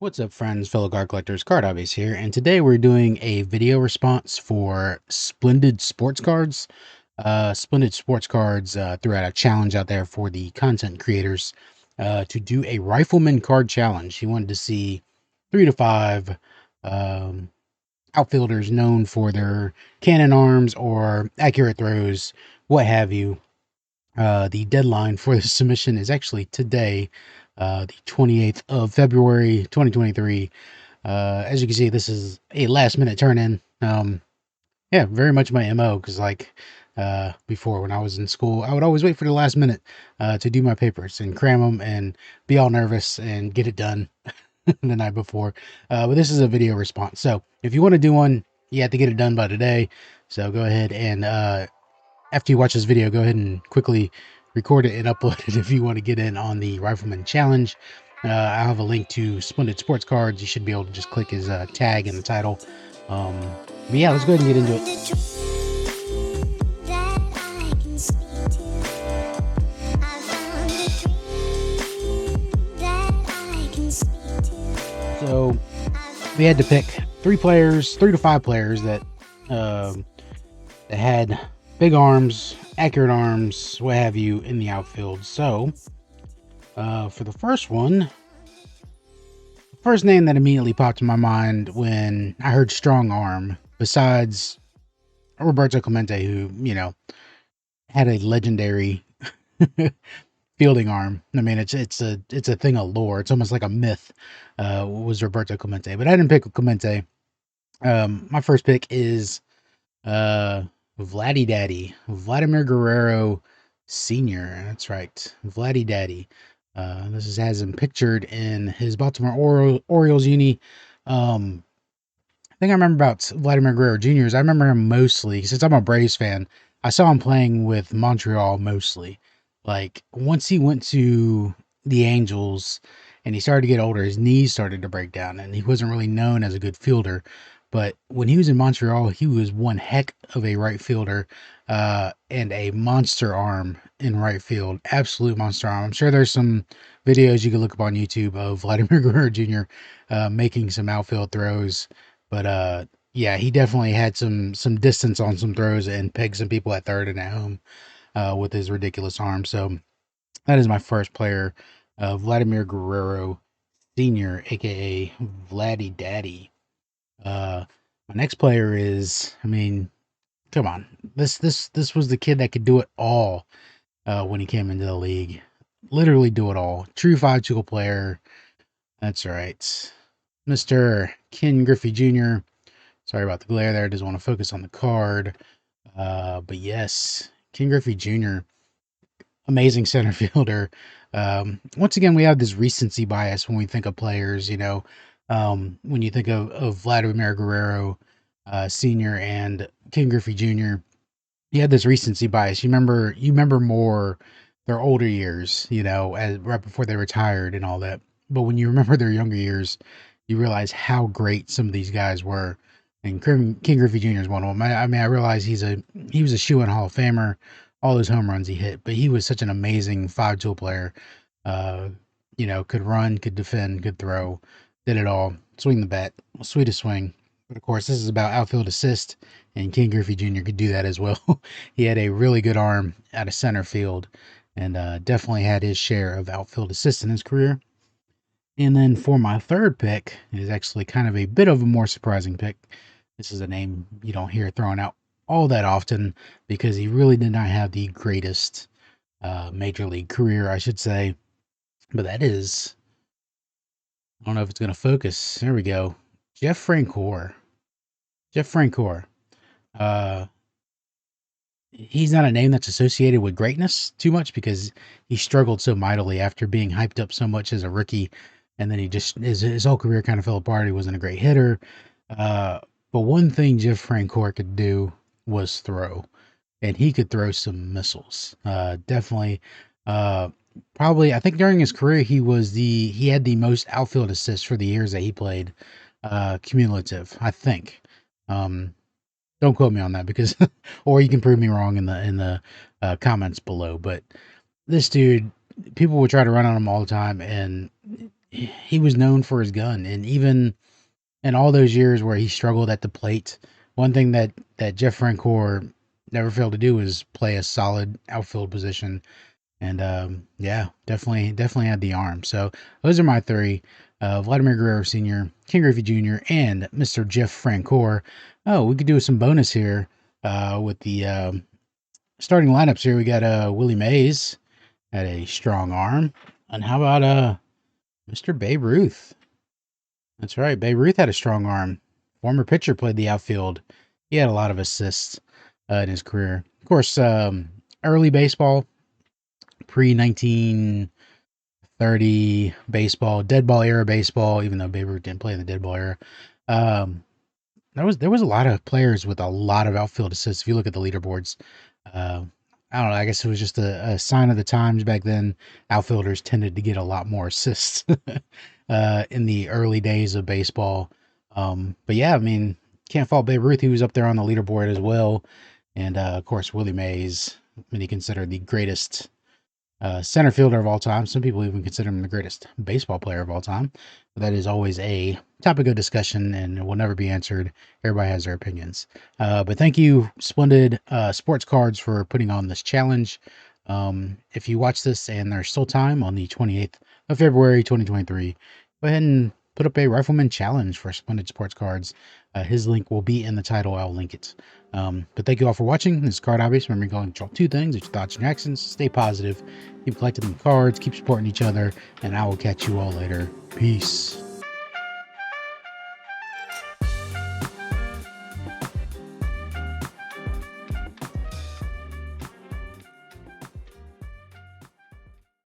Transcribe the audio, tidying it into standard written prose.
What's up, friends, fellow card collectors? Card Hobbies here, and today we're doing a video response for Splendid Sports Cards. Splendid Sports Cards threw out a challenge out there for the content creators to do a Rifleman card challenge. He wanted to see 3 to 5 um, outfielders known for their cannon arms or accurate throws, what have you. The deadline for the submission is actually today, the 28th of February, 2023. As you can see, this is a last minute turn in. Yeah, very much my MO because, like, before when I was in school, I would always wait for the last minute to do my papers and cram them and be all nervous and get it done the night before. But this is a video response. So if you want to do one, you have to get it done by today. So go ahead and after you watch this video, go ahead and quickly record it and upload it if you want to get in on the Rifleman Challenge. I have a link to Splendid Sports Cards. You should be able to just click his tag in the title. But yeah, let's go ahead and get into it. So we had to pick 3 to 5 players that had big arms, accurate arms, what have you, in the outfield. So for the first one, the first name that immediately popped in my mind when I heard strong arm, besides Roberto Clemente, who, had a legendary fielding arm. I mean, it's a thing of lore. It's almost like a myth. Was Roberto Clemente, but I didn't pick Clemente. My first pick is Vladdy Daddy, Vladimir Guerrero Sr. That's right, Vladdy Daddy. Has him pictured in his Baltimore Orioles uni. Thing I remember about Vladimir Guerrero Jr. is I remember him mostly, since I'm a Braves fan, I saw him playing with Montreal mostly. Like, once he went to the Angels and he started to get older, his knees started to break down and he wasn't really known as a good fielder. But when he was in Montreal, he was one heck of a right fielder and a monster arm in right field. Absolute monster arm. I'm sure there's some videos you can look up on YouTube of Vladimir Guerrero Jr. Making some outfield throws, but yeah, he definitely had some distance on some throws and pegged some people at third and at home with his ridiculous arm. So that is my first player, Vladimir Guerrero Sr., aka Vladdy Daddy. My next player is, I mean, come on, this was the kid that could do it all when he came into the league. Literally do it all. True 5-tool player. That's right, Mr. Ken Griffey Jr. Sorry about the glare there. Doesn't want to focus on the card. But yes, Ken Griffey Jr., amazing center fielder. Once again, we have this recency bias when we think of players. When you think of Vladimir Guerrero Sr. and Ken Griffey Jr., you had this recency bias. You remember more their older years, right before they retired and all that. But when you remember their younger years, you realize how great some of these guys were. And King Griffey Jr. is one of them. I mean, I realize he was a shoe-in Hall of Famer, all those home runs he hit, but he was such an amazing 5-tool player. Uh, could run, could defend, could throw, did it all. Swing the bat, sweetest swing. But of course, this is about outfield assist, and King Griffey Jr. could do that as well. He had a really good arm out of center field, and definitely had his share of outfield assists in his career. And then for my third pick is actually kind of a bit of a more surprising pick. This is a name you don't hear thrown out all that often because he really did not have the greatest major league career, I should say. But that is, I don't know if it's going to focus. There we go. Jeff Francoeur. Jeff Francoeur. Uh, he's not a name that's associated with greatness too much because he struggled so mightily after being hyped up so much as a rookie, and then his whole career kind of fell apart. He wasn't a great hitter, but one thing Jeff Francoeur could do was throw, and he could throw some missiles. Definitely, probably I think during his career he had the most outfield assists for the years that he played, cumulative. I think. Don't quote me on that because, or you can prove me wrong in the comments below. But this dude, people would try to run on him all the time, and he was known for his gun, and even in all those years where he struggled at the plate, one thing that Jeff Francoeur never failed to do was play a solid outfield position. And yeah, definitely had the arm. So those are my three: Vladimir Guerrero Sr., King Griffey Jr., and Mr. Jeff Francoeur. Oh, we could do some bonus here with the starting lineups here. We got Willie Mays had a strong arm, and how about Mr. Babe Ruth? That's right, Babe Ruth had a strong arm. Former pitcher, played the outfield. He had a lot of assists in his career. Of course, early baseball, pre 1930 baseball, dead ball era baseball. Even though Babe Ruth didn't play in the dead ball era, um, there was a lot of players with a lot of outfield assists. If you look at the leaderboards, uh, I don't know. I guess it was just a sign of the times back then. Outfielders tended to get a lot more assists in the early days of baseball. But yeah, I mean, can't fault Babe Ruth. He was up there on the leaderboard as well, and of course Willie Mays, many consider the greatest center fielder of all time. Some people even consider him the greatest baseball player of all time. But that is always a topic of discussion and will never be answered. Everybody has their opinions. But thank you, Splendid Sports Cards, for putting on this challenge. If you watch this and there's still time on the 28th of February 2023, go ahead and put up a Rifleman challenge for Splendid Sports Cards. His link will be in the title. I'll link it. But thank you all for watching. This is Card Obvious. Remember, you can control two things: it's your thoughts and your actions. Stay positive. Keep collecting them cards. Keep supporting each other. And I will catch you all later. Peace.